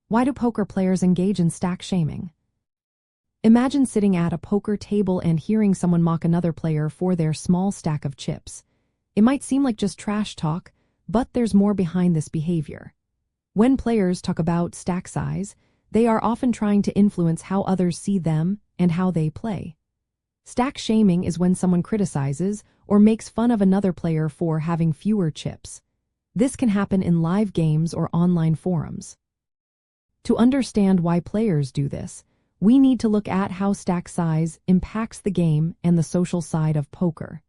Why do poker players engage in stack shaming? Imagine sitting at a poker table and hearing someone mock another player for their small stack of chips. It might seem like just trash talk, but there's more behind this behavior. When players talk about stack size, they are often trying to influence how others see them and how they play. Stack shaming is when someone criticizes or makes fun of another player for having fewer chips. This can happen in live games or online forums. To understand why players do this, we need to look at how stack size impacts the game and the social side of poker.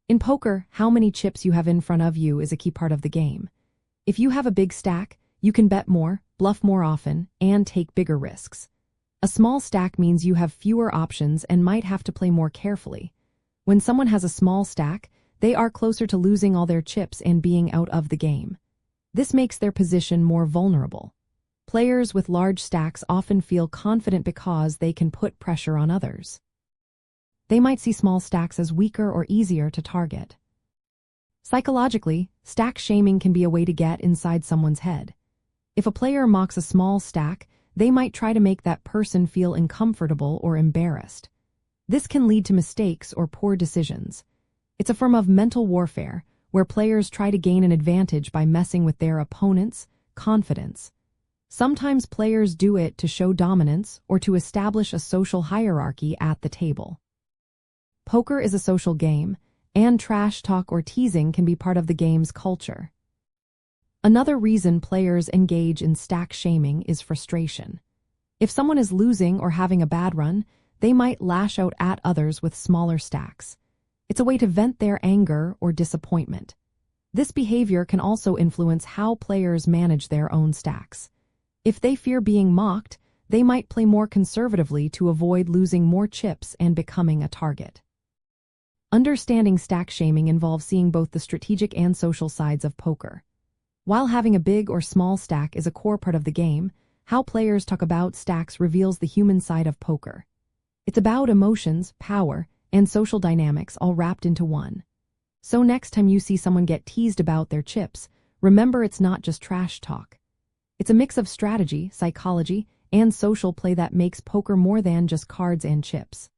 In poker, how many chips you have in front of you is a key part of the game. If you have a big stack, you can bet more, bluff more often, and take bigger risks. A small stack means you have fewer options and might have to play more carefully. When someone has a small stack, they are closer to losing all their chips and being out of the game. This makes their position more vulnerable. Players with large stacks often feel confident because they can put pressure on others. They might see small stacks as weaker or easier to target. Psychologically, stack shaming can be a way to get inside someone's head. If a player mocks a small stack, they might try to make that person feel uncomfortable or embarrassed. This can lead to mistakes or poor decisions. It's a form of mental warfare, where players try to gain an advantage by messing with their opponent's confidence. Sometimes players do it to show dominance or to establish a social hierarchy at the table. Poker is a social game, and trash talk or teasing can be part of the game's culture. Another reason players engage in stack shaming is frustration. If someone is losing or having a bad run, they might lash out at others with smaller stacks. It's a way to vent their anger or disappointment. This behavior can also influence how players manage their own stacks. If they fear being mocked, they might play more conservatively to avoid losing more chips and becoming a target. Understanding stack shaming involves seeing both the strategic and social sides of poker. While having a big or small stack is a core part of the game, how players talk about stacks reveals the human side of poker. It's about emotions, power, and social dynamics all wrapped into one. So next time you see someone get teased about their chips, remember it's not just trash talk. It's a mix of strategy, psychology, and social play that makes poker more than just cards and chips.